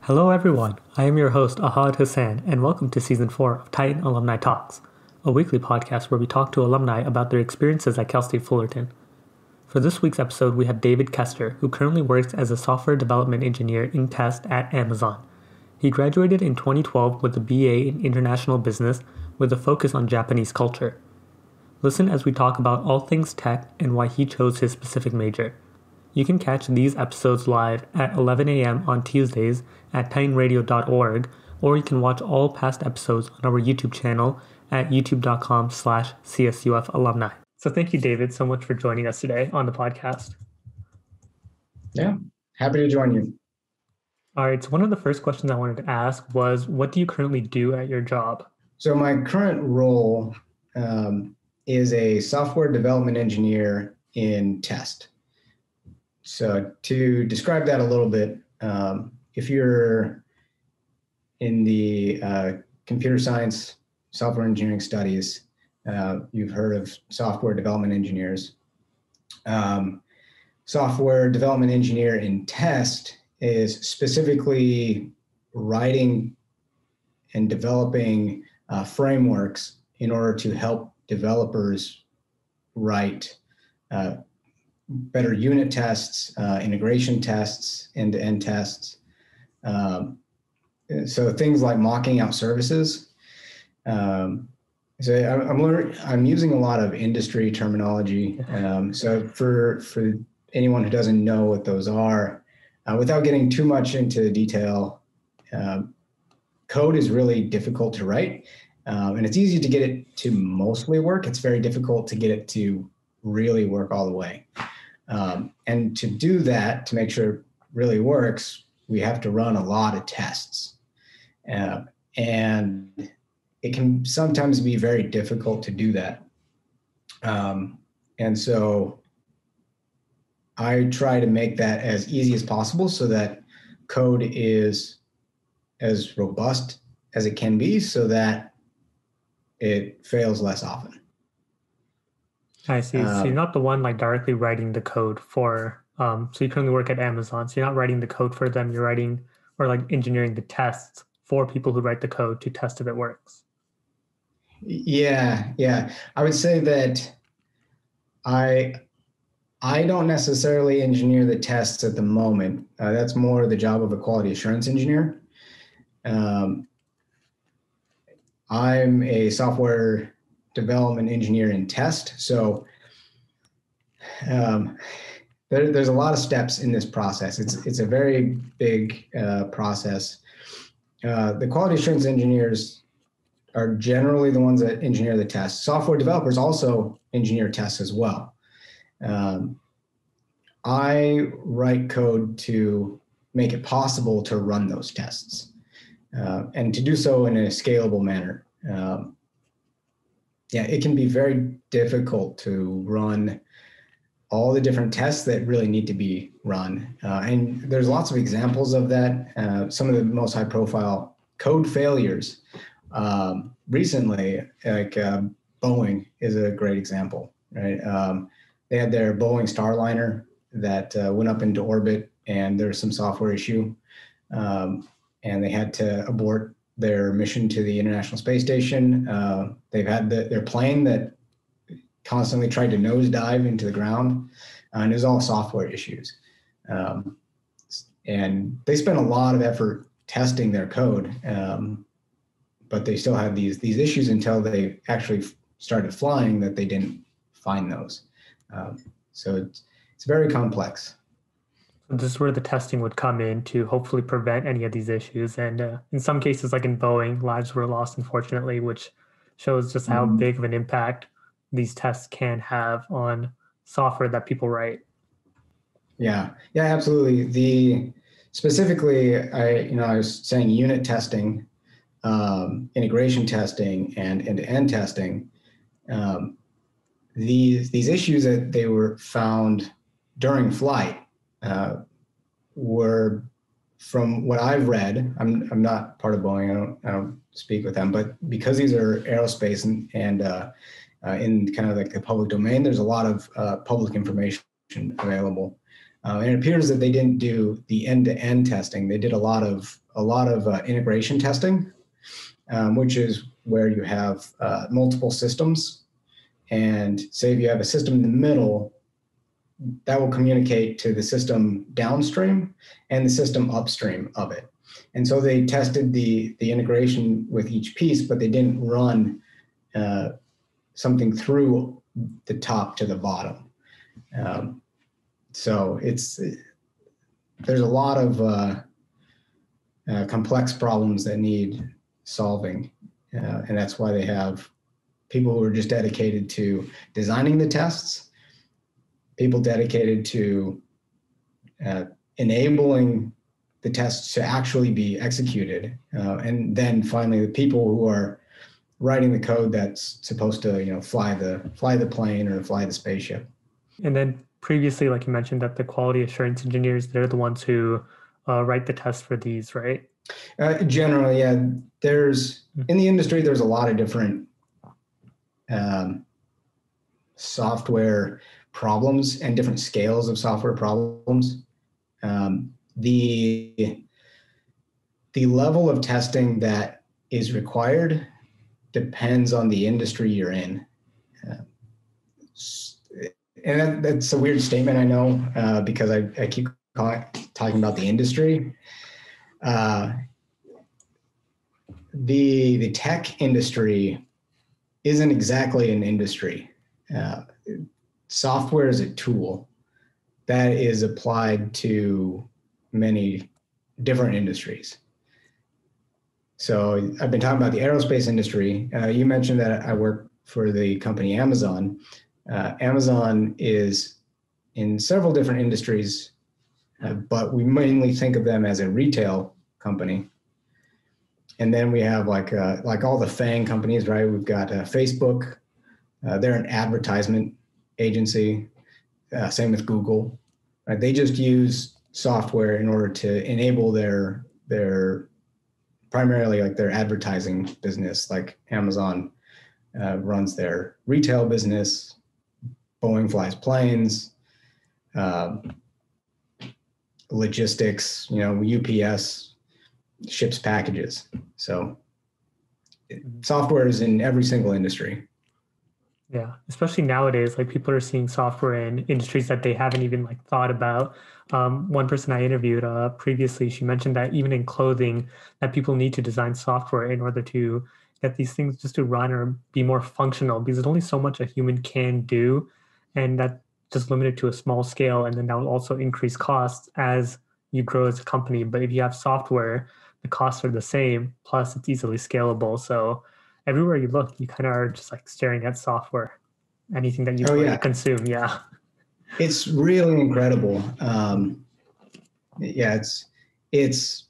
Hello everyone, I am your host Ahad Hussain and welcome to Season 4 of Titan Alumni Talks, a weekly podcast where we talk to alumni about their experiences at Cal State Fullerton. For this week's episode, we have David Kester, who currently works as a software development engineer in test at Amazon. He graduated in 2012 with a BA in International Business with a focus on Japanese culture. Listen as we talk about all things tech and why he chose his specific major. You can catch these episodes live at 11 a.m. on Tuesdays at titanradio.org, or you can watch all past episodes on our YouTube channel at youtube.com/CSUF alumni. So thank you, David, so much for joining us today on the podcast. Yeah, happy to join you. All right, so one of the first questions I wanted to ask was, what do you currently do at your job? So my current role is a software development engineer in test. So to describe that a little bit, if you're in the computer science, software engineering studies, you've heard of software development engineers. Software development engineer in test is specifically writing and developing frameworks in order to help developers write better unit tests, integration tests, end-to-end tests. So things like mocking out services. So I'm using a lot of industry terminology. So for anyone who doesn't know what those are, without getting too much into detail, code is really difficult to write, and it's easy to get it to mostly work. It's very difficult to get it to really work all the way. And to do that, to make sure it really works, we have to run a lot of tests. And it can sometimes be very difficult to do that. And so I try to make that as easy as possible so that code is as robust as it can be so that it fails less often. I see. So you're not the one directly writing the code for, so you currently work at Amazon. So you're not writing the code for them. You're writing or engineering the tests for people who write the code to test if it works. Yeah. I would say that I don't necessarily engineer the tests at the moment. That's more the job of a quality assurance engineer. I'm a software development engineer in test. So there's a lot of steps in this process. It's a very big process. The quality assurance engineers are generally the ones that engineer the tests. Software developers also engineer tests as well. I write code to make it possible to run those tests and to do so in a scalable manner. It can be very difficult to run all the different tests that really need to be run. And there's lots of examples of that. Some of the most high profile code failures recently, like Boeing is a great example, right? They had their Boeing Starliner that went up into orbit and there's some software issue. And they had to abort their mission to the International Space Station. They've had their plane that constantly tried to nosedive into the ground, and it was all software issues. And they spent a lot of effort testing their code, but they still had these issues until they actually started flying that they didn't find those. So it's very complex. This is where the testing would come in to hopefully prevent any of these issues. And in some cases, like in Boeing, lives were lost, unfortunately, which shows just how big of an impact these tests can have on software that people write. Yeah, absolutely. Specifically, I was saying unit testing, integration testing, and end-to-end testing. These issues that they were found during flight were, from what I've read, I'm not part of Boeing, I don't speak with them, but because these are aerospace and in kind of like the public domain, there's a lot of public information available. And it appears that they didn't do the end-to-end testing. They did a lot of integration testing, which is where you have multiple systems. And say if you have a system in the middle, that will communicate to the system downstream and the system upstream of it. And so they tested the integration with each piece, but they didn't run something through the top to the bottom. So there's a lot of complex problems that need solving. And that's why they have people who are just dedicated to designing the tests, people dedicated to enabling the tests to actually be executed, and then finally the people who are writing the code that's supposed to fly the plane or fly the spaceship. And then previously, like you mentioned, that the quality assurance engineers, they're the ones who write the tests for these, right? Generally, yeah. In the industry, there's a lot of different software problems and different scales of software problems. The level of testing that is required depends on the industry you're in. And that's a weird statement, I know, because I keep talking about the industry. The tech industry isn't exactly an industry. Software is a tool that is applied to many different industries. So I've been talking about the aerospace industry. You mentioned that I work for the company Amazon. Amazon is in several different industries, but we mainly think of them as a retail company. And then we have like all the FANG companies, right? We've got Facebook. They're an advertisement agency. Same with Google. Right? They just use software in order to enable their primarily like their advertising business. Like Amazon runs their retail business. Boeing flies planes. Logistics, UPS ships packages. So software is in every single industry. Yeah, especially nowadays, like people are seeing software in industries that they haven't even like thought about. One person I interviewed previously, she mentioned that even in clothing, that people need to design software in order to get these things just to run or be more functional, because there's only so much a human can do, and that's just limited to a small scale. And then that will also increase costs as you grow as a company. But if you have software, the costs are the same, plus it's easily scalable. So everywhere you look, you kind of are just like staring at software, anything that you consume. Yeah. It's really incredible. Yeah, it's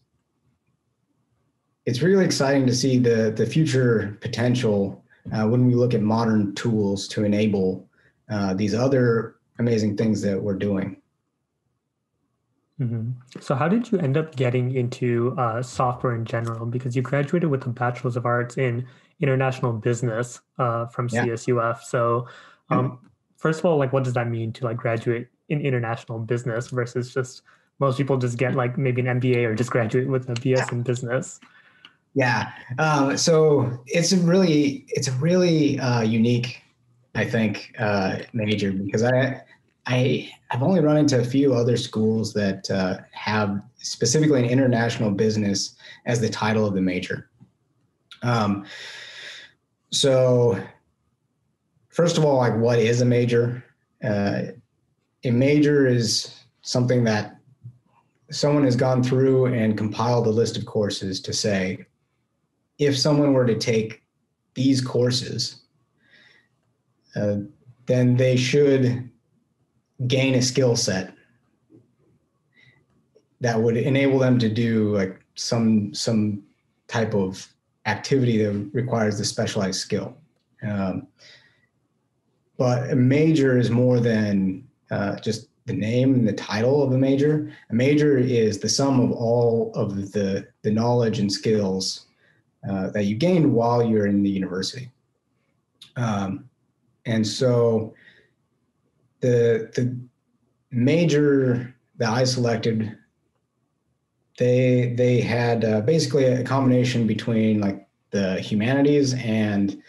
really exciting to see the future potential when we look at modern tools to enable these other amazing things that we're doing. Mm-hmm. So how did you end up getting into software in general? Because you graduated with a Bachelor's of Arts in International Business from CSUF. So first of all, like what does that mean to like graduate in international business versus just most people just get like maybe an MBA or just graduate with a BS in business? Yeah. So it's a really unique, I think, major, because I've only run into a few other schools that have specifically an international business as the title of the major. So first of all, like what is a major? A major is something that someone has gone through and compiled a list of courses to say, if someone were to take these courses, then they should gain a skill set that would enable them to do like some type of activity that requires the specialized skill. But a major is more than just the name and the title of a major. A major is the sum of all of the knowledge and skills that you gained while you're in the university. And so the major that I selected, they had basically a combination between like the humanities and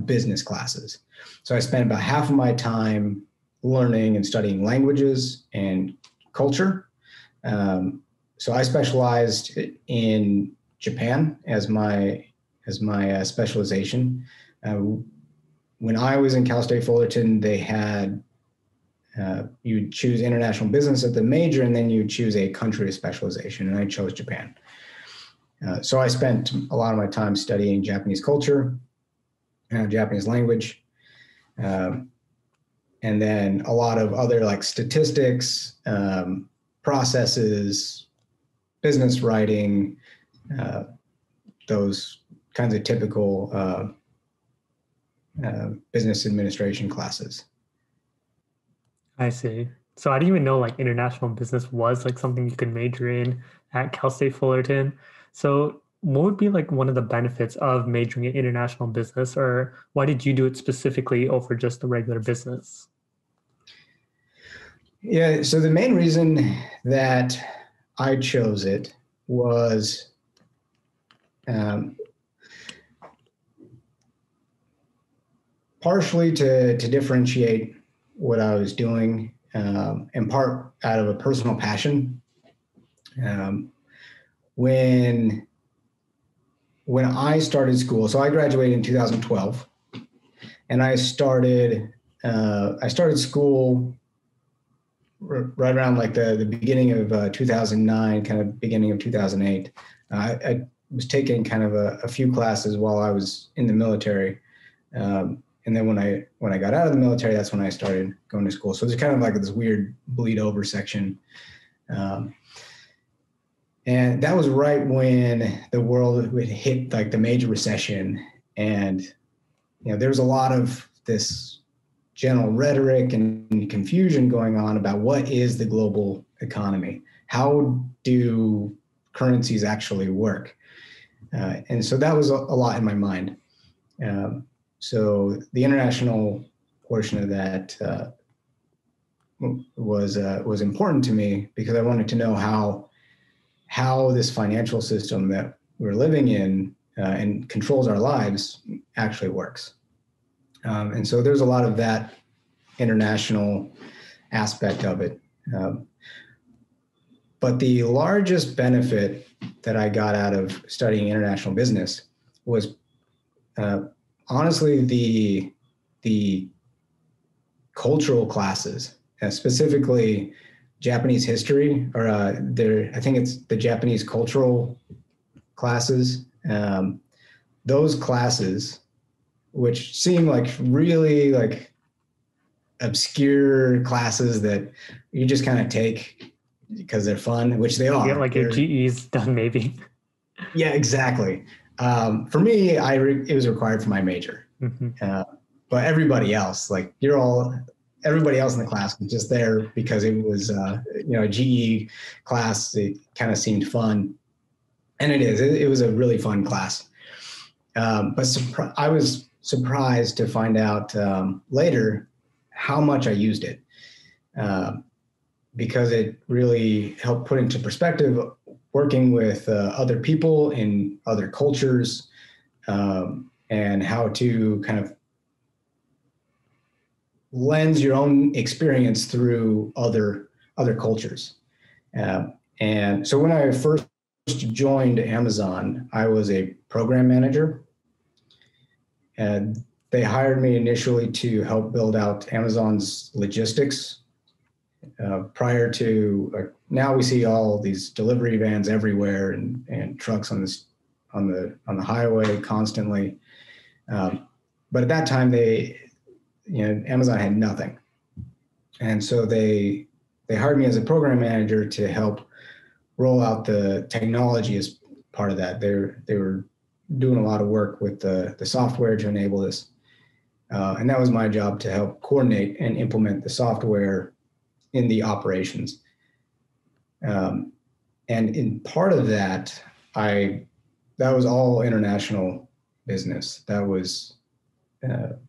business classes. So I spent about half of my time learning and studying languages and culture. So I specialized in Japan as my specialization. When I was in Cal State Fullerton, they had you would choose international business at the major, and then you would choose a country of specialization, and I chose Japan. So I spent a lot of my time studying Japanese culture, Japanese language, and then a lot of other like statistics, processes, business writing, those kinds of typical business administration classes. I see. So I didn't even know like international business was like something you could major in at Cal State Fullerton. So what would be like one of the benefits of majoring in international business, or why did you do it specifically over just the regular business? Yeah, so the main reason that I chose it was partially to differentiate what I was doing, in part out of a personal passion. When I started school, so I graduated in 2012, and I started school right around like the beginning of 2009, kind of beginning of 2008. I was taking kind of a few classes while I was in the military. And then when I got out of the military, that's when I started going to school. So there's kind of like this weird bleed over section. And that was right when the world would hit like the major recession. And, there was a lot of this general rhetoric and confusion going on about what is the global economy? How do currencies actually work? And so that was a lot in my mind. So the international portion of that was important to me because I wanted to know how this financial system that we're living in and controls our lives actually works. And so there's a lot of that international aspect of it. But the largest benefit that I got out of studying international business was honestly the cultural classes, specifically Japanese history, or I think it's the Japanese cultural classes. Those classes, which seem like really like obscure classes that you just kind of take because they're fun, which they are. You get like your GEs done, maybe. Yeah, exactly. For me, it was required for my major. Mm-hmm. But everybody else, like everybody else in the class was just there because it was, a GE class. It kind of seemed fun, and it is. It was a really fun class. But I was surprised to find out later how much I used it, because it really helped put into perspective working with other people in other cultures, and how to kind of lens your own experience through other cultures. And so when I first joined Amazon, I was a program manager, and they hired me initially to help build out Amazon's logistics. Prior to now, we see all these delivery vans everywhere and trucks on the highway constantly. But at that time, Amazon had nothing, and so they hired me as a program manager to help roll out the technology as part of that. They were doing a lot of work with the software to enable this, and that was my job to help coordinate and implement the software in the operations. And in part of that, that was all international business. That was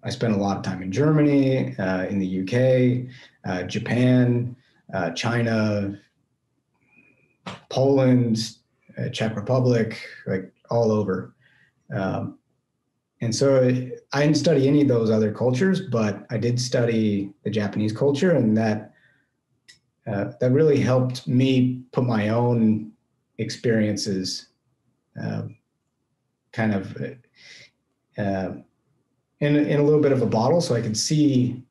I spent a lot of time in Germany, in the UK, Japan, China, Poland, Czech Republic, like all over. And so I didn't study any of those other cultures, but I did study the Japanese culture, and that really helped me put my own experiences kind of in a little bit of a bottle, so I could see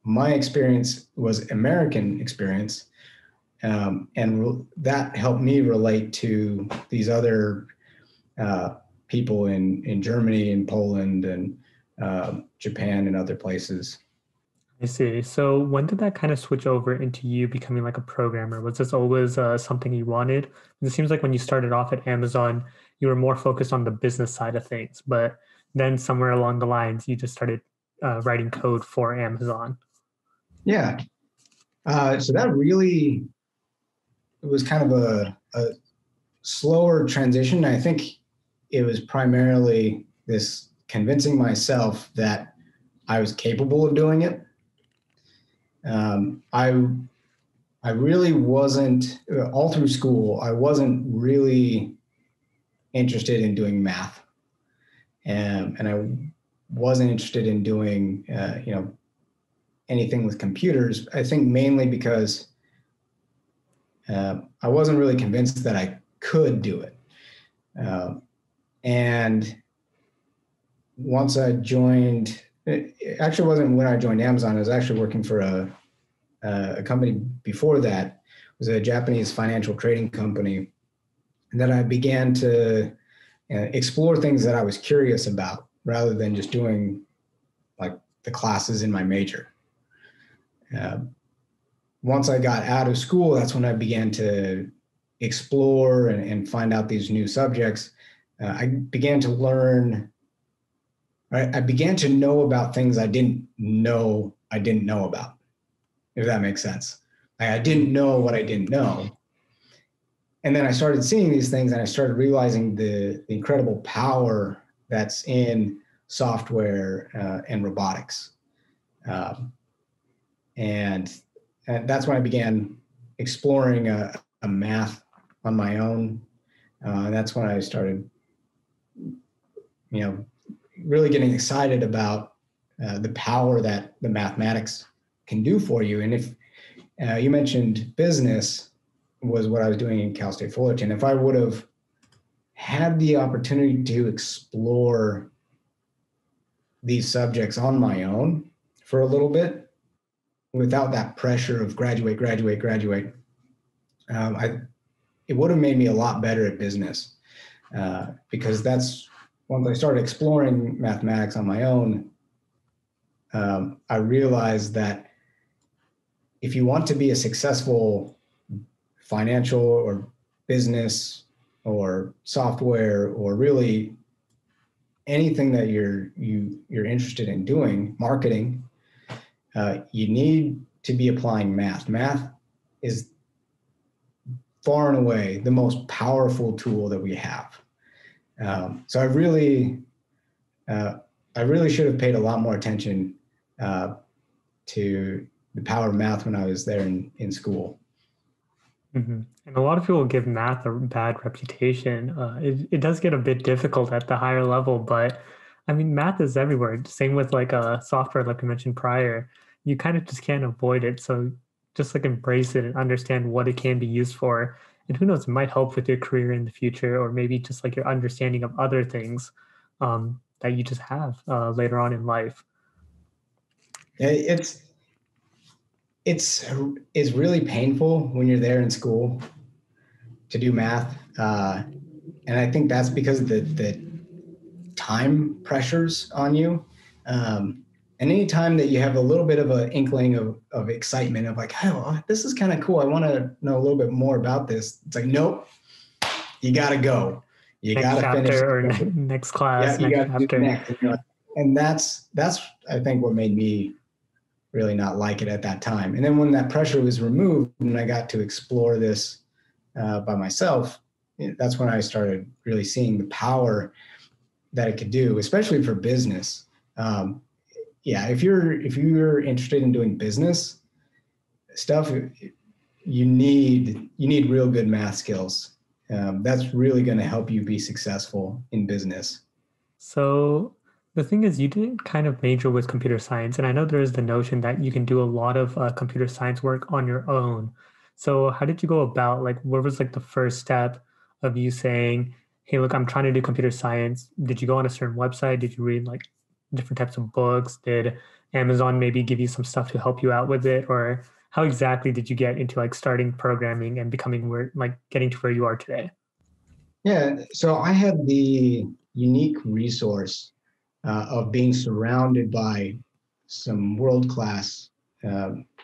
my experience was American experience, and that helped me relate to these other people in Germany and Poland and Japan and other places. I see. So when did that kind of switch over into you becoming like a programmer? Was this always something you wanted? It seems like when you started off at Amazon, you were more focused on the business side of things, but then somewhere along the lines, you just started writing code for Amazon. Yeah. So that really was kind of a slower transition. I think it was primarily this convincing myself that I was capable of doing it. I really wasn't, all through school, I wasn't really interested in doing math. And I wasn't interested in doing, anything with computers. I think mainly because I wasn't really convinced that I could do it. And once I joined, it actually wasn't when I joined Amazon. I was actually working for a company before that. It was a Japanese financial trading company. And then I began to explore things that I was curious about rather than just doing like the classes in my major. Once I got out of school, that's when I began to explore and find out these new subjects. I began to learn, I began to know about things I didn't know about, if that makes sense. I didn't know what I didn't know. And then I started seeing these things, and I started realizing the incredible power that's in software and robotics. And that's when I began exploring a math on my own. That's when I started, really getting excited about the power that the mathematics can do for you. And if you mentioned business was what I was doing in Cal State Fullerton, if I would have had the opportunity to explore these subjects on my own for a little bit, without that pressure of graduate, it would have made me a lot better at business, because that's once I started exploring mathematics on my own, I realized that if you want to be a successful financial or business or software or really anything that you're interested in doing, marketing, you need to be applying math. Math is far and away the most powerful tool that we have. So I really should have paid a lot more attention to the power of math when I was there in school. Mm-hmm. And a lot of people give math a bad reputation. It does get a bit difficult at the higher level, but I mean, math is everywhere. Same with like software, like we mentioned prior. You kind of just can't avoid it. So just like embrace it and understand what it can be used for. And who knows, it might help with your career in the future, or maybe just like your understanding of other things that you just have later on in life. It's really painful when you're there in school to do math. And I think that's because of the time pressures on you. And any time that you have a little bit of an inkling of excitement of like, oh, this is kind of cool, I want to know a little bit more about this. It's like, nope, you got to go. You got to finish. Or next class, yeah, next chapter. Next. And that's I think what made me really not like it at that time. And then when that pressure was removed and I got to explore this by myself, that's when I started really seeing the power that it could do, especially for business. If you're interested in doing business stuff, you need real good math skills. That's really going to help you be successful in business. So the thing is, you didn't kind of major with computer science, and I know there is the notion that you can do a lot of computer science work on your own. So how did you go about, like, what was like the first step of you saying, "Hey, look, I'm trying to do computer science." Did you go on a certain website? Did you read like different types of books? Did Amazon maybe give you some stuff to help you out with it, or how exactly did you get into like starting programming and becoming where like getting to where you are today? Yeah, so I had the unique resource of being surrounded by some world-class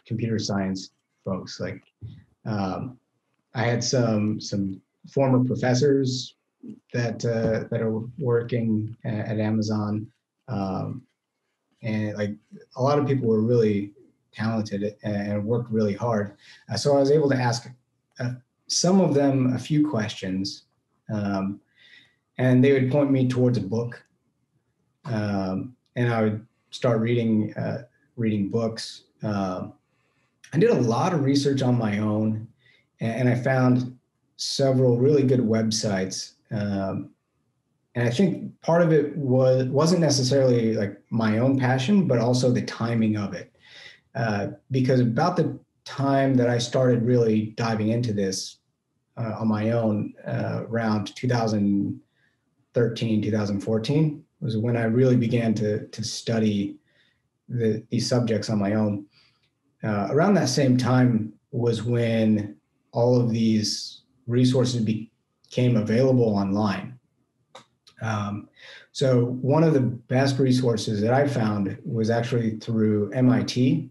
computer science folks. Like um, I had some former professors that are working at Amazon, um, and like a lot of people were really talented and worked really hard. So I was able to ask some of them a few questions, um, and they would point me towards a book, and I would start reading books. I did a lot of research on my own, and I found several really good websites. And I think part of it wasn't necessarily like my own passion, but also the timing of it. Because about the time that I started really diving into this on my own, around 2013, 2014, was when I really began to study these subjects on my own. Around that same time was when all of these resources became available online. So one of the best resources that I found was actually through MIT.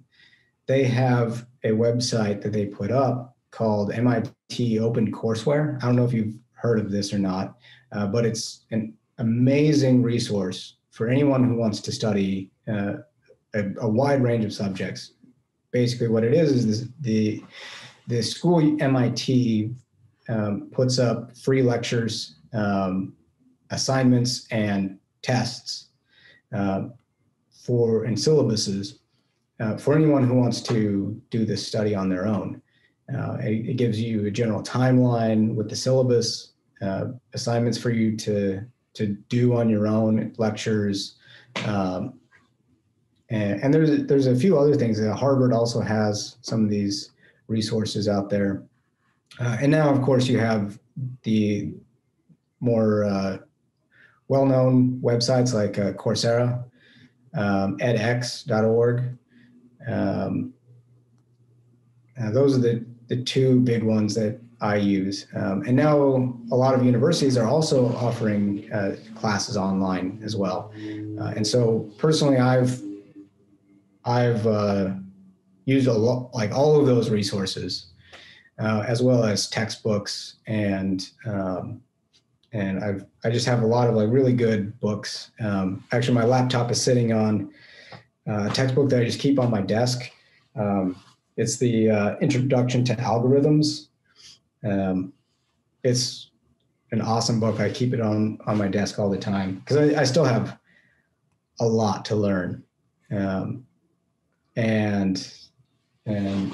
They have a website that they put up called MIT Open Courseware. I don't know if you've heard of this or not, but it's an amazing resource for anyone who wants to study a wide range of subjects. Basically, what it is the school MIT puts up free lectures, assignments, and tests and syllabuses for anyone who wants to do this study on their own. It gives you a general timeline with the syllabus, assignments for you to do on your own, lectures, and there's a few other things. Harvard also has some of these resources out there, and now of course you have the more well-known websites like Coursera, edx.org. Those are the two big ones that I use. And now a lot of universities are also offering classes online as well. And so personally, I've used a lot, like all of those resources, as well as textbooks, and I just have a lot of like really good books. Actually, my laptop is sitting on a textbook that I just keep on my desk. It's the Introduction to Algorithms. It's an awesome book. I keep it on my desk all the time because I still have a lot to learn. And I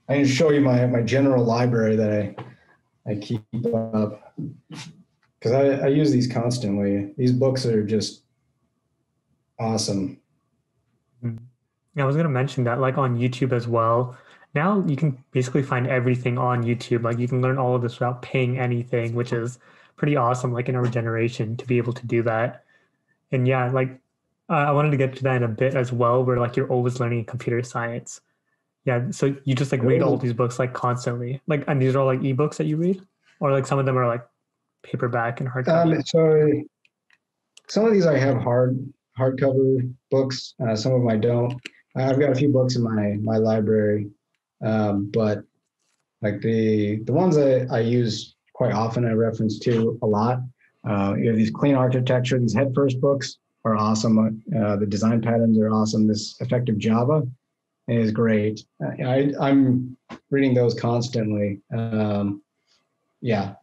can show you my general library that I keep up, because I use these constantly. These books are just awesome. Yeah, I was gonna mention that, like on YouTube as well. Now you can basically find everything on YouTube. Like you can learn all of this without paying anything, which is pretty awesome. Like in our generation, to be able to do that. And yeah, like I wanted to get to that in a bit as well, where like you're always learning computer science. Yeah, so you just like read all these books like constantly. Like, and these are all like ebooks that you read, or like some of them are like paperback and hardcover. So some of these I have hardcover books. Some of them I don't. I've got a few books in my library, but like the ones that I use quite often, I reference to a lot. You have these clean architecture. These head first books are awesome. The design patterns are awesome. This effective Java is great. I'm reading those constantly. Yeah,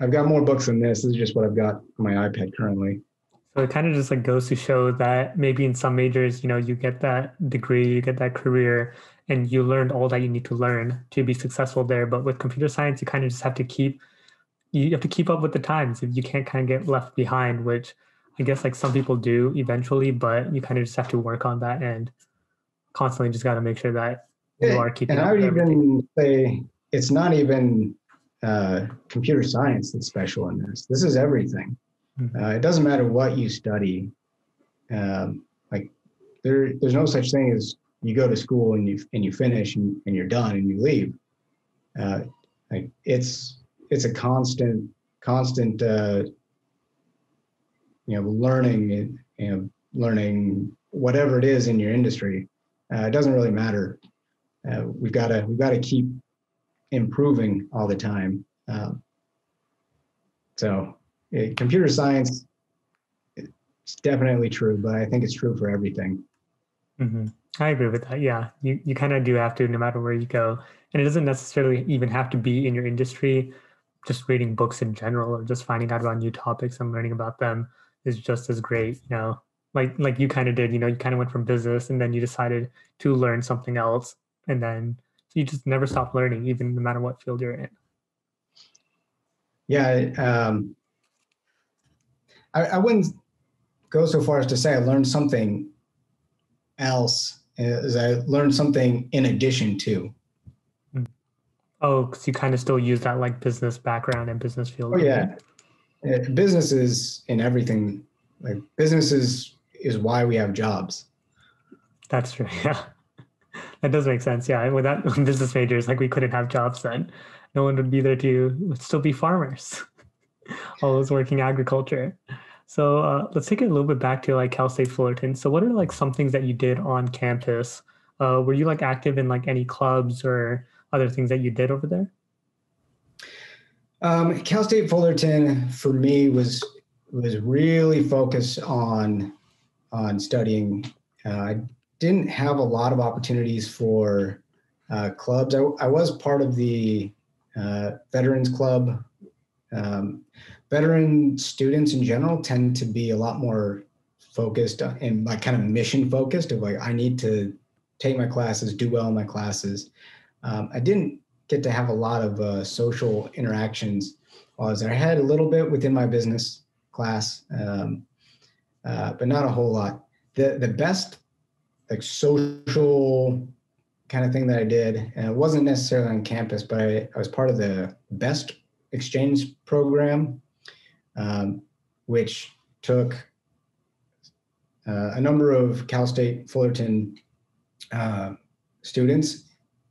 I've got more books than this. This is just what I've got on my iPad currently. So it kind of just like goes to show that maybe in some majors, you know, you get that degree, you get that career, and you learned all that you need to learn to be successful there. But with computer science, you kind of just have to keep up with the times. You can't kind of get left behind, which I guess like some people do eventually, but you kind of just have to work on that and constantly just got to make sure that you are keeping And up I would with everything. even say it's not even computer science that's special in this. This is everything. It doesn't matter what you study. Like there's no such thing as you go to school and you finish and you're done and you leave. Like it's a constant learning whatever it is in your industry. It doesn't really matter. We've got to keep improving all the time. Computer science, it's definitely true, but I think it's true for everything. Mm-hmm. I agree with that. Yeah, you kind of do have to, no matter where you go. And it doesn't necessarily even have to be in your industry. Just reading books in general or just finding out about new topics and learning about them is just as great, like you kind of did, you kind of went from business and then you decided to learn something else. And then so you just never stop learning, even no matter what field you're in. Yeah. I wouldn't go so far as to say I learned something else, as I learned something in addition to. Oh, because you kind of still use that like business background and business field. Oh yeah, business is in everything. Like business is why we have jobs. That's true. Yeah, that does make sense. Yeah, without business majors, like we couldn't have jobs then. No one would be there to still be farmers. All those working agriculture. So let's take it a little bit back to like Cal State Fullerton. So what are like some things that you did on campus? Were you like active in like any clubs or other things that you did over there? Cal State Fullerton for me was really focused on studying. I didn't have a lot of opportunities for clubs. I was part of the Veterans Club. Veteran students in general tend to be a lot more focused and like kind of mission focused of like, I need to take my classes, do well in my classes. I didn't get to have a lot of social interactions while I was there. I had a little bit within my business class, but not a whole lot. The best like social kind of thing that I did, and it wasn't necessarily on campus, but I was part of the best exchange program, which took a number of Cal State Fullerton students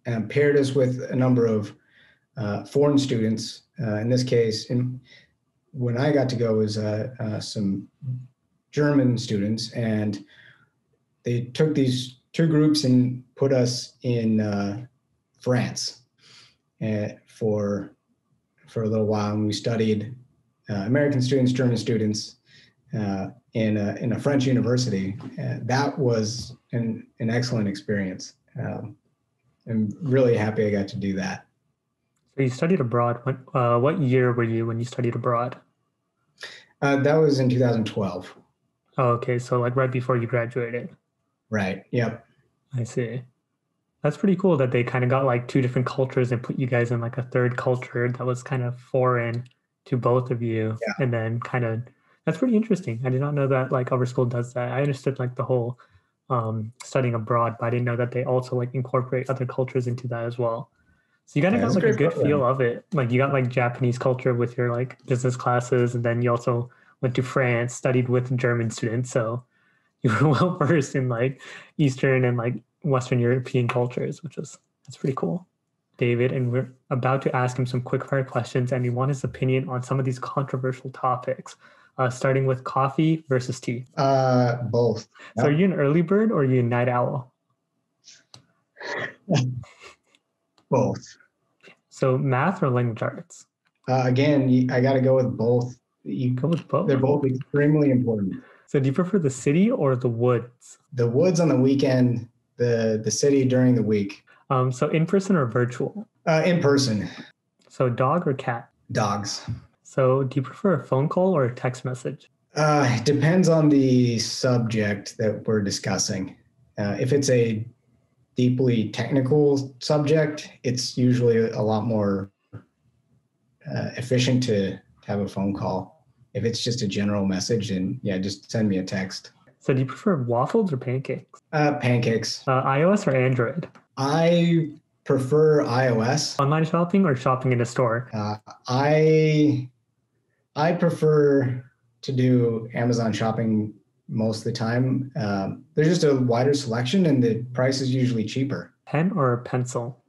and paired us with a number of foreign students. In this case, when I got to go was some German students, and they took these two groups and put us in France for a little while, and we studied American students, German students in a French university. That was an excellent experience. I'm really happy I got to do that. So you studied abroad. What year were you when you studied abroad? That was in 2012. Oh, okay. So like right before you graduated. Right. Yep. I see. That's pretty cool that they kind of got like two different cultures and put you guys in like a third culture that was kind of foreign to both of you. Yeah. And then that's pretty interesting. I did not know that like our school does that. I understood like the whole studying abroad, but I didn't know that they also like incorporate other cultures into that as well. So you kind of got like a good feel of it. Like you got like Japanese culture with your like business classes, and then you also went to France, studied with German students. So you were well versed in like Eastern and like Western European cultures, that's pretty cool. David, and we're about to ask him some quick fire questions, and we want his opinion on some of these controversial topics, starting with coffee versus tea. Both. So are you an early bird or are you a night owl? Both. So math or language arts? Again, I got to go with both. You go with both. They're both extremely important. So do you prefer the city or the woods? The woods on the weekend, the city during the week. So in person or virtual? In person. So dog or cat? Dogs. So do you prefer a phone call or a text message? It depends on the subject that we're discussing. If it's a deeply technical subject, it's usually a lot more efficient to have a phone call. If it's just a general message, then yeah, just send me a text. So do you prefer waffles or pancakes? Pancakes. iOS or Android? I prefer iOS. Online shopping or shopping in a store? I prefer to do Amazon shopping most of the time. There's just a wider selection and the price is usually cheaper. Pen or pencil?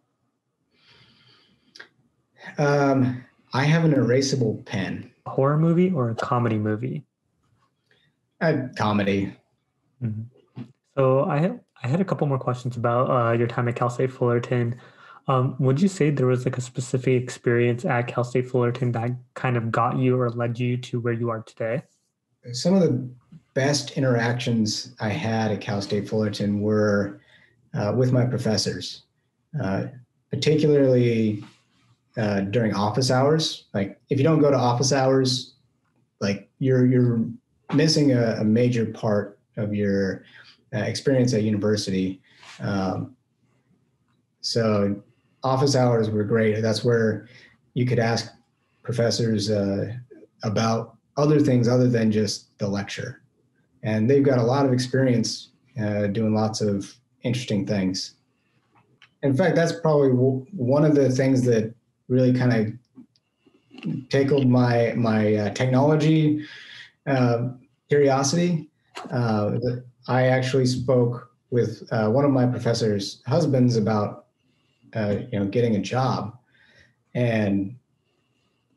I have an erasable pen. A horror movie or a comedy movie? Comedy. Mm-hmm. So I had a couple more questions about your time at Cal State Fullerton. Would you say there was like a specific experience at Cal State Fullerton that kind of got you or led you to where you are today? Some of the best interactions I had at Cal State Fullerton were with my professors, particularly during office hours. Like if you don't go to office hours, like you're missing a major part of your experience at university. So office hours were great. That's where you could ask professors about other things other than just the lecture. And they've got a lot of experience doing lots of interesting things. In fact, that's probably one of the things that really kind of tickled my technology curiosity. I actually spoke with one of my professor's husbands about getting a job, and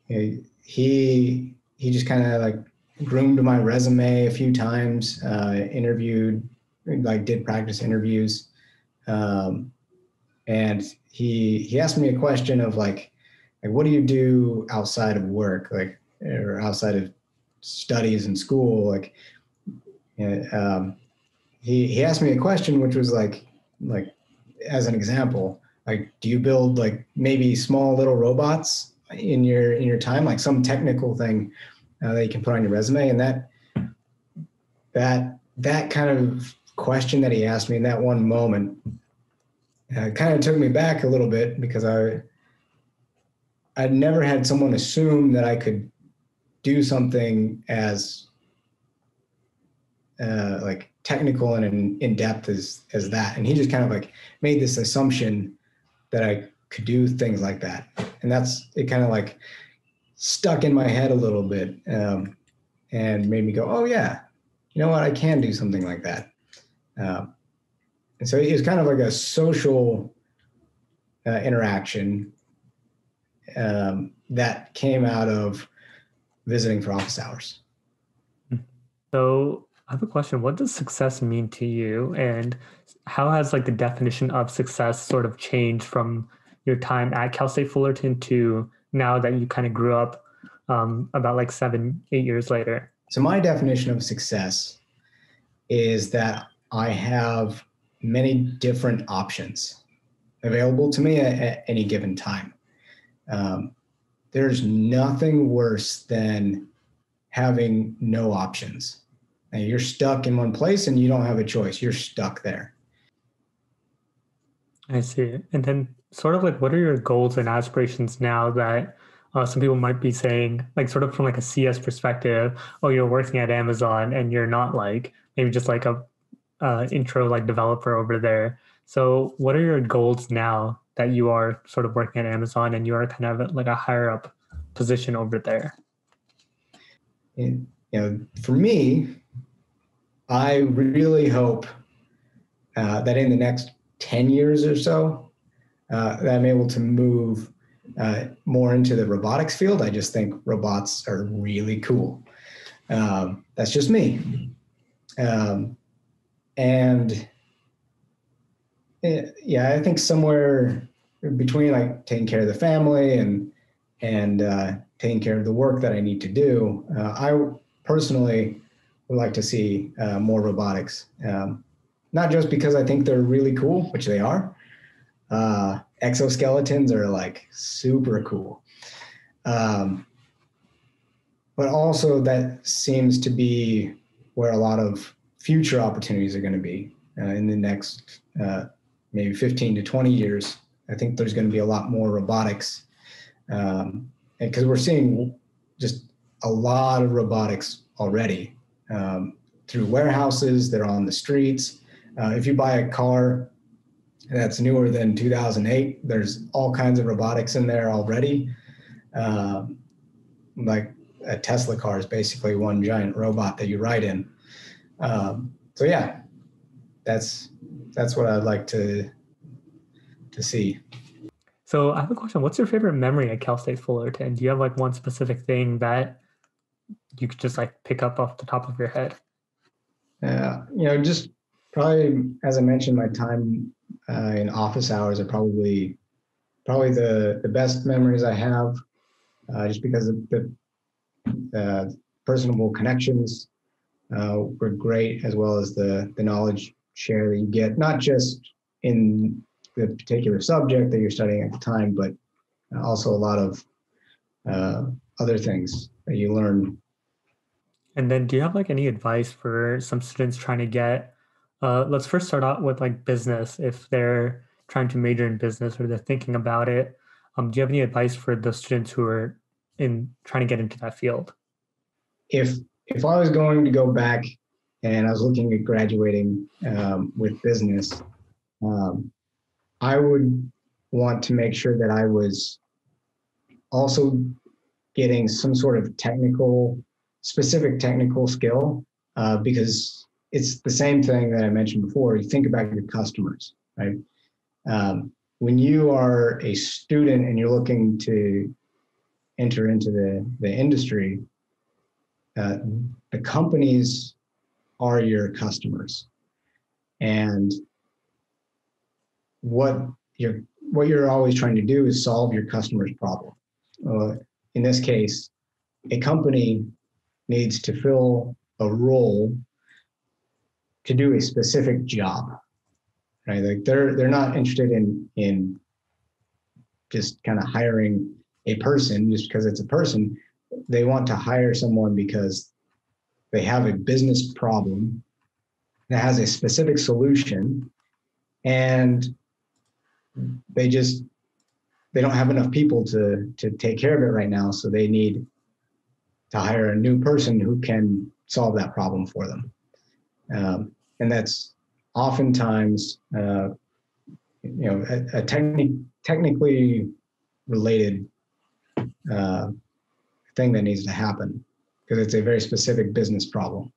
he just kind of like groomed my resume a few times, interviewed, like did practice interviews, and he asked me a question of like what do you do outside of work, like or outside of studies in school, like. He asked me a question which was like as an example, like do you build like maybe small little robots in your time, like some technical thing that you can put on your resume. And that kind of question that he asked me in that one moment kind of took me back a little bit, because I'd never had someone assume that I could do something as like technical and in depth as that. And he just kind of like made this assumption that I could do things like that. And it kind of like stuck in my head a little bit, and made me go, oh yeah, you know what, I can do something like that. And so it was kind of like a social interaction that came out of visiting for office hours. So I have a question. What does success mean to you, and how has like the definition of success sort of changed from your time at Cal State Fullerton to now that you kind of grew up about like 7-8 years later? So my definition of success is that I have many different options available to me at any given time. There's nothing worse than having no options. Now, you're stuck in one place and you don't have a choice. You're stuck there. I see. And then sort of like, what are your goals and aspirations now that some people might be saying, like sort of from like a CS perspective, oh, you're working at Amazon and you're not like maybe just like a intro like developer over there. So what are your goals now that you are sort of working at Amazon and you are kind of like a higher up position over there? And, for me, I really hope that in the next 10 years or so, that I'm able to move more into the robotics field. I just think robots are really cool. That's just me. And yeah, I think somewhere between like taking care of the family and taking care of the work that I need to do, I personally would like to see more robotics. Not just because I think they're really cool, which they are. Exoskeletons are like super cool. But also that seems to be where a lot of future opportunities are going to be in the next maybe 15 to 20 years, I think there's going to be a lot more robotics. And because we're seeing just a lot of robotics already through warehouses that are on the streets. If you buy a car that's newer than 2008, there's all kinds of robotics in there already. Like a Tesla car is basically one giant robot that you ride in. So yeah, that's what I'd like to see. So I have a question. What's your favorite memory at Cal State Fullerton? Do you have like one specific thing that you could just like pick up off the top of your head? Just probably, as I mentioned, my time in office hours are probably the best memories I have, just because of the personable connections were great, as well as the knowledge share that you get, not just in the particular subject that you're studying at the time, but also a lot of other things that you learn. And then do you have like any advice for some students trying to get, let's first start out with like business, if they're trying to major in business or they're thinking about it. Do you have any advice for those students who are trying to get into that field? If I was going to go back and I was looking at graduating with business, I would want to make sure that I was also getting some sort of specific technical skill, because it's the same thing that I mentioned before. You think about your customers, right? When you are a student and you're looking to enter into the industry, the companies are your customers, and what you're always trying to do is solve your customer's problem. In this case, a company needs to fill a role to do a specific job, right? Like they're not interested in just kind of hiring a person just because it's a person. They want to hire someone because they have a business problem that has a specific solution, and they don't have enough people to take care of it right now. So they need to hire a new person who can solve that problem for them. And that's oftentimes, a technically related thing that needs to happen, because it's a very specific business problem.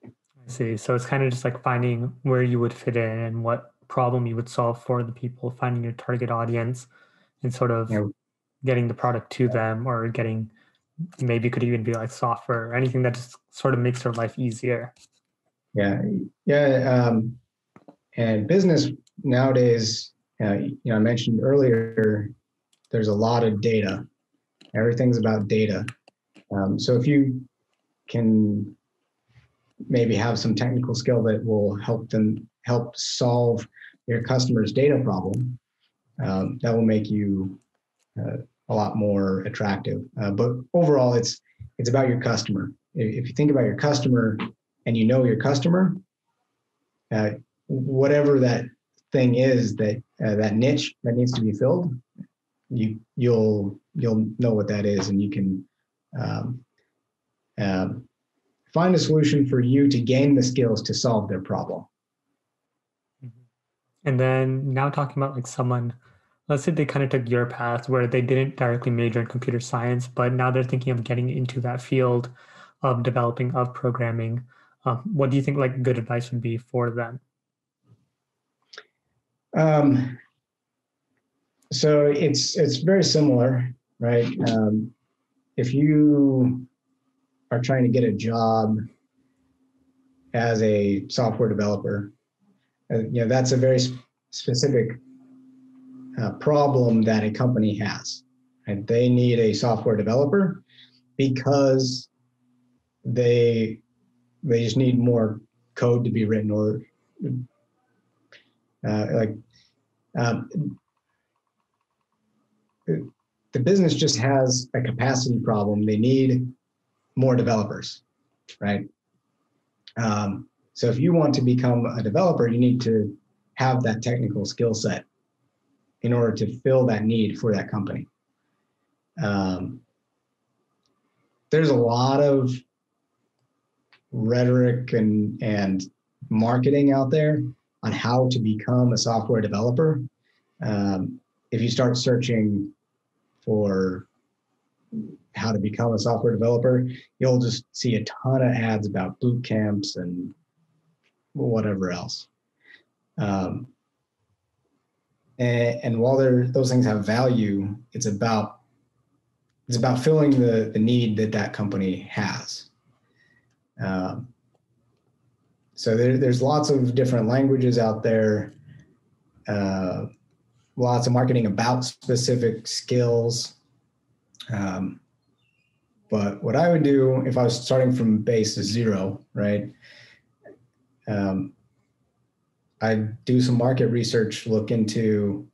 I see. So it's kind of just like finding where you would fit in and what problem you would solve for the people, finding your target audience and sort of getting the product to them, or maybe it could even be like software or anything that just sort of makes their life easier. Yeah. And business nowadays, I mentioned earlier, there's a lot of data. Everything's about data. So if you can maybe have some technical skill that will help solve your customer's data problem, that will make you a lot more attractive. But overall, it's about your customer. If you think about your customer and you know your customer, whatever that thing is, that niche that needs to be filled, you'll know what that is, and you can find a solution for you to gain the skills to solve their problem. And then now talking about like someone, let's say they kind of took your path where they didn't directly major in computer science, but now they're thinking of getting into that field of developing, of programming. What do you think like good advice would be for them? So it's very similar, right? If you are trying to get a job as a software developer, that's a very specific problem that a company has. And they need a software developer because they just need more code to be written, or the business just has a capacity problem. They need more developers, right? So if you want to become a developer, you need to have that technical skill set in order to fill that need for that company. There's a lot of rhetoric and marketing out there on how to become a software developer. If you start searching for how to become a software developer, you'll just see a ton of ads about boot camps and whatever else. And while those things have value, it's about filling the need that company has. So there's lots of different languages out there, lots of marketing about specific skills. But what I would do if I was starting from base zero, right? I'd do some market research, look into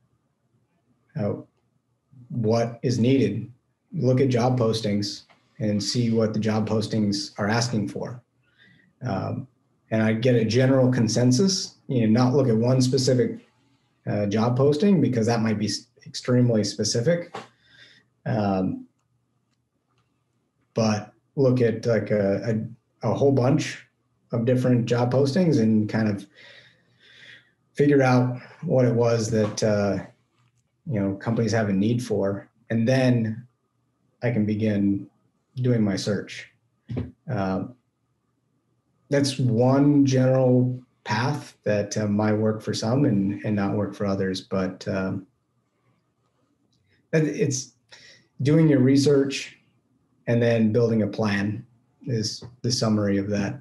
what is needed, look at job postings and see what the job postings are asking for. And I'd get a general consensus, not look at one specific job posting because that might be extremely specific. But look at like a whole bunch of different job postings and kind of figure out what it was that companies have a need for, and then I can begin doing my search. That's one general path that might work for some and not work for others, but it's doing your research and then building a plan is the summary of that.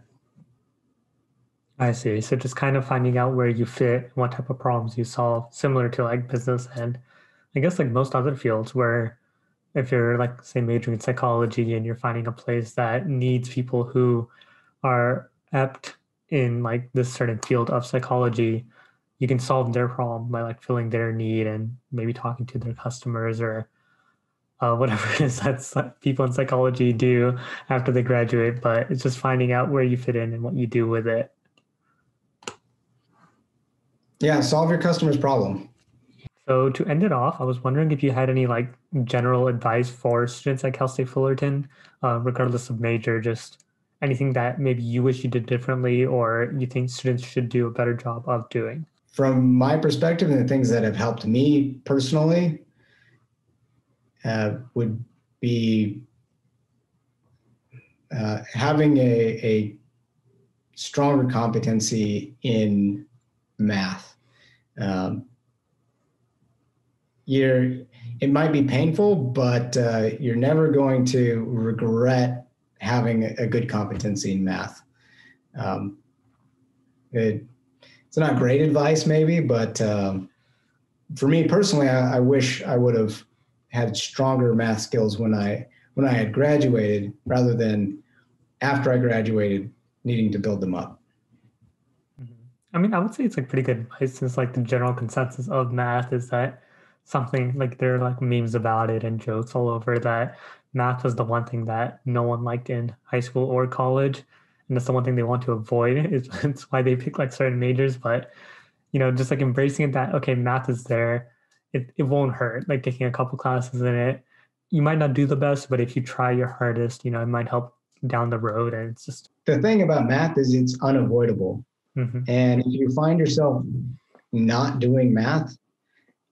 I see. So just kind of finding out where you fit, what type of problems you solve, similar to like business and I guess like most other fields where if you're like say majoring in psychology and you're finding a place that needs people who are apt in like this certain field of psychology, you can solve their problem by like filling their need and maybe talking to their customers or whatever it is that people in psychology do after they graduate. But it's just finding out where you fit in and what you do with it. Yeah, solve your customer's problem. So to end it off, I was wondering if you had any like general advice for students at Cal State Fullerton, regardless of major, just anything that maybe you wish you did differently or you think students should do a better job of doing. From my perspective and the things that have helped me personally would be having a stronger competency in math. It might be painful, but you're never going to regret having a good competency in math. It's not great advice maybe, but for me personally, I wish I would have had stronger math skills when I had graduated rather than after I graduated needing to build them up. I mean, I would say it's like pretty good advice since like the general consensus of math is that something like there are like memes about it and jokes all over that math was the one thing that no one liked in high school or college. And that's the one thing they want to avoid. It's why they pick like certain majors. But, just like embracing it that, okay, math is there. It won't hurt. Like taking a couple classes in it. You might not do the best, but if you try your hardest, it might help down the road. And it's just. The thing about math is it's unavoidable. Mm-hmm. And if you find yourself not doing math,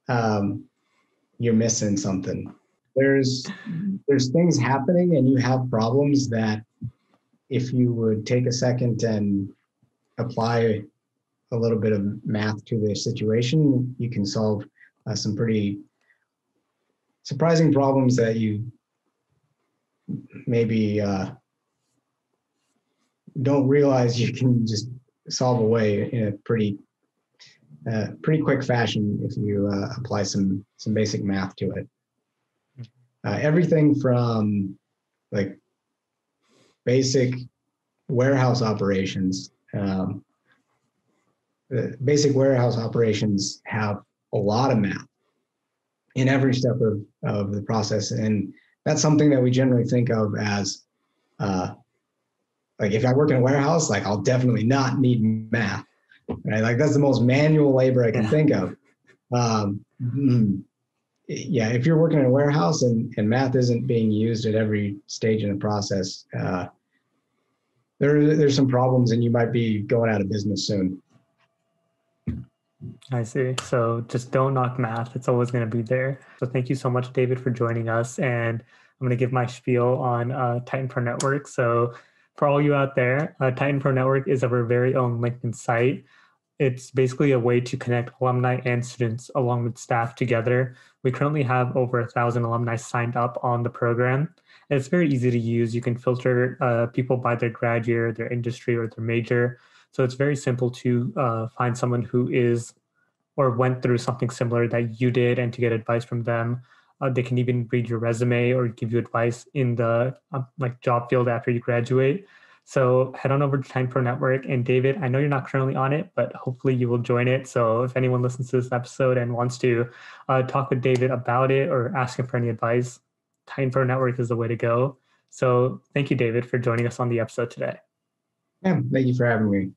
you're missing something. There's things happening and you have problems that if you would take a second and apply a little bit of math to the situation, you can solve some pretty surprising problems that you maybe don't realize you can just solve away in a pretty quick fashion if you apply some basic math to it. Everything from like basic warehouse operations. Basic warehouse operations have a lot of math in every step of the process. And that's something that we generally think of as like if I work in a warehouse, like I'll definitely not need math. right? Like that's the most manual labor I can Yeah. think of. Um, yeah, if you're working in a warehouse and math isn't being used at every stage in the process, there's some problems and you might be going out of business soon. I see. So just don't knock math. It's always going to be there. So thank you so much, David, for joining us. And I'm going to give my spiel on Titan Pro Network. So for all you out there, Titan Pro Network is our very own LinkedIn site. It's basically a way to connect alumni and students along with staff together. We currently have over 1,000 alumni signed up on the program. And it's very easy to use. You can filter people by their grad year, their industry, or their major. So it's very simple to find someone who is or went through something similar that you did and to get advice from them. They can even read your resume or give you advice in the like job field after you graduate. So head on over to Time Pro Network. And David, I know you're not currently on it, but hopefully you will join it. So if anyone listens to this episode and wants to talk with David about it or ask him for any advice, Time Pro Network is the way to go. So thank you, David, for joining us on the episode today. Yeah, thank you for having me.